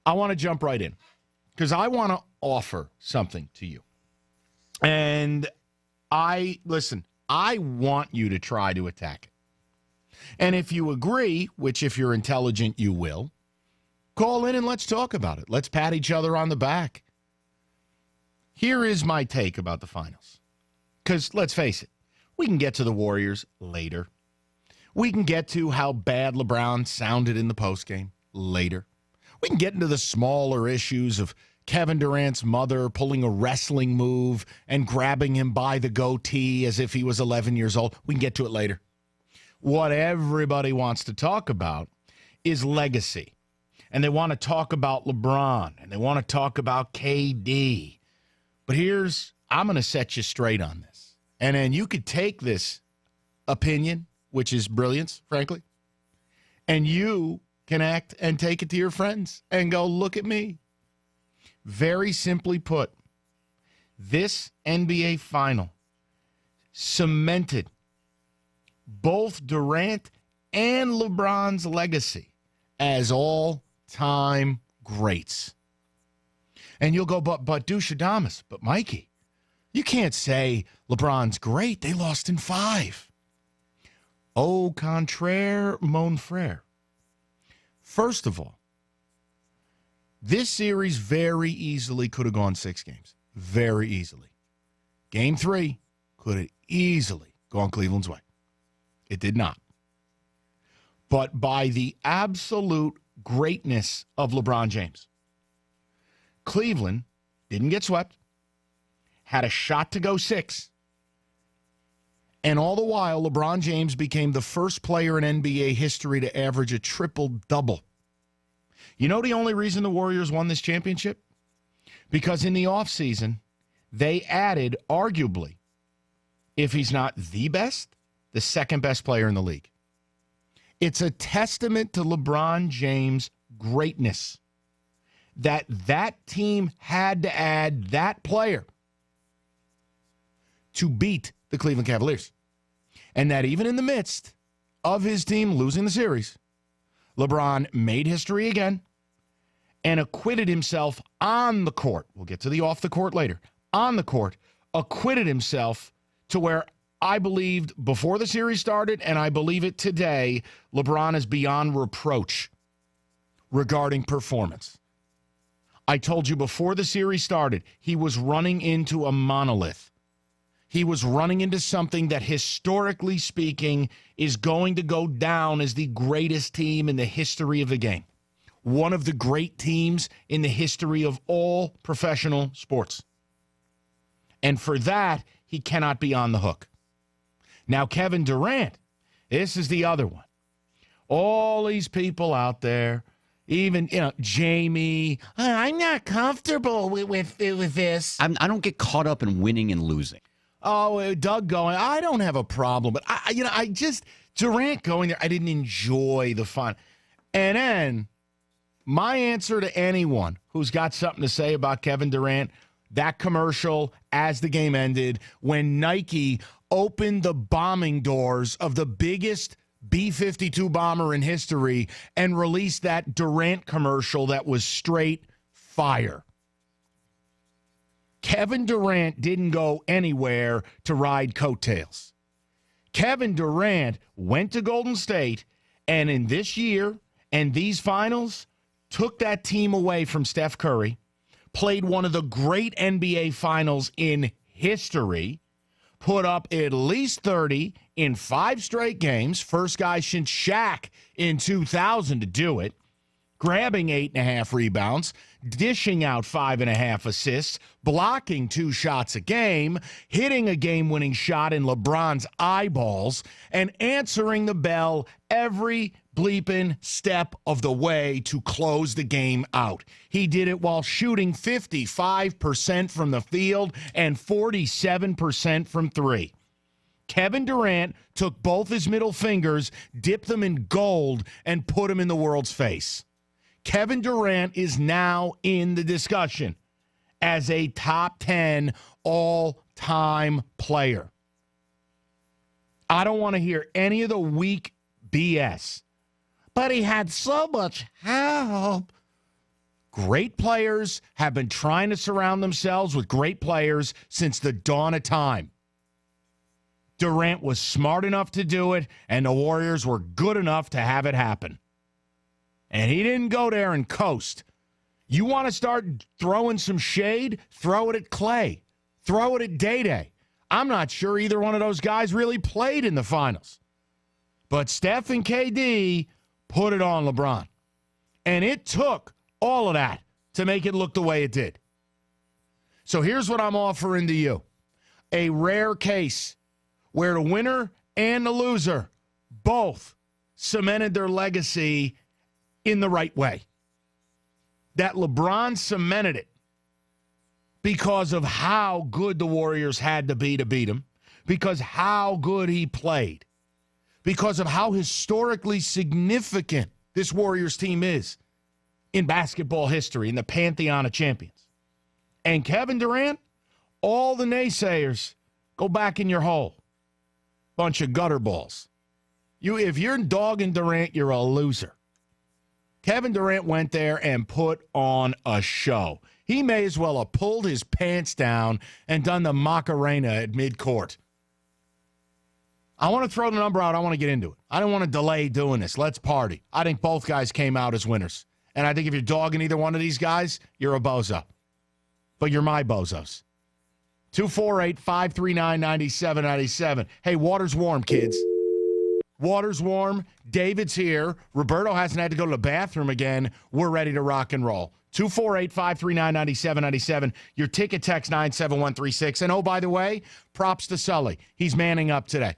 I want to jump right in because I want to offer something to you. And I want you to try to attack it. And if you agree, which if you're intelligent, you will, call in and let's talk about it. Let's pat each other on the back. Here is my take about the finals. Because let's face it, we can get to the Warriors later. We can get to how bad LeBron sounded in the postgame later. We can get into the smaller issues of Kevin Durant's mother pulling a wrestling move and grabbing him by the goatee as if he was 11 years old. We can get to it later. What everybody wants to talk about is legacy. And they want to talk about LeBron, and they want to talk about KD. But I'm going to set you straight on this. And then you could take this opinion, which is brilliance, frankly, and you can act and take it to your friends and go, look at me. Very simply put, this NBA final cemented both Durant and LeBron's legacy as all-time greats. And you'll go, but Douchadamas, but Mikey, you can't say LeBron's great. They lost in 5. Au contraire, mon frère. First of all, this series very easily could have gone 6 games. Very easily. Game 3 could have easily gone Cleveland's way. It did not. But by the absolute greatness of LeBron James, Cleveland didn't get swept, had a shot to go 6, and all the while, LeBron James became the first player in NBA history to average a triple-double. You know the only reason the Warriors won this championship? Because in the offseason, they added, arguably, if he's not the best, the second best player in the league. It's a testament to LeBron James' greatness that team had to add that player to beat the Cleveland Cavaliers. And that even in the midst of his team losing the series, LeBron made history again and acquitted himself on the court. We'll get to the off the court later. On the court, acquitted himself to where I believed before the series started, and I believe it today, LeBron is beyond reproach regarding performance. I told you before the series started, he was running into a monolith. He was running into something that, historically speaking, is going to go down as the greatest team in the history of the game. One of the great teams in the history of all professional sports. And for that, he cannot be on the hook. Now, Kevin Durant, this is the other one. All these people out there, even, Jamie, I'm not comfortable with this. I don't get caught up in winning and losing. Oh, Doug going, I don't have a problem. But, Durant going there, I didn't enjoy the fun. And then my answer to anyone who's got something to say about Kevin Durant, that commercial as the game ended, when Nike opened the bombing doors of the biggest B-52 bomber in history and released that Durant commercial that was straight fire. Kevin Durant didn't go anywhere to ride coattails. Kevin Durant went to Golden State, and in this year and these finals, took that team away from Steph Curry, played one of the great NBA finals in history, put up at least 30 in 5 straight games, first guy since Shaq in 2000 to do it, grabbing 8.5 rebounds, dishing out 5.5 assists, blocking 2 shots a game, hitting a game-winning shot in LeBron's eyeballs, and answering the bell every bleeping step of the way to close the game out. He did it while shooting 55% from the field and 47% from 3. Kevin Durant took both his middle fingers, dipped them in gold, and put them in the world's face. Kevin Durant is now in the discussion as a top 10 all-time player. I don't want to hear any of the weak BS. But he had so much help. Great players have been trying to surround themselves with great players since the dawn of time. Durant was smart enough to do it, and the Warriors were good enough to have it happen. And he didn't go there and coast. You want to start throwing some shade? Throw it at Clay. Throw it at Day-Day. I'm not sure either one of those guys really played in the finals. But Steph and KD put it on LeBron. And it took all of that to make it look the way it did. So here's what I'm offering to you. A rare case where the winner and the loser both cemented their legacy in the right way. That LeBron cemented it because of how good the Warriors had to beat him, because how good he played, because of how historically significant this Warriors team is in basketball history, in the pantheon of champions. And Kevin Durant, all the naysayers, go back in your hole. Bunch of gutter balls. If you're dogging Durant, you're a loser. Kevin Durant went there and put on a show. He may as well have pulled his pants down and done the Macarena at midcourt. I want to throw the number out. I want to get into it. I don't want to delay doing this. Let's party. I think both guys came out as winners. And I think if you're dogging either one of these guys, you're a bozo. But you're my bozos. 248-539-9797. Hey, water's warm, kids. Water's warm. David's here. Roberto hasn't had to go to the bathroom again. We're ready to rock and roll. 248-539-9797. Your ticket text 97136. And oh, by the way, props to Sully. He's manning up today.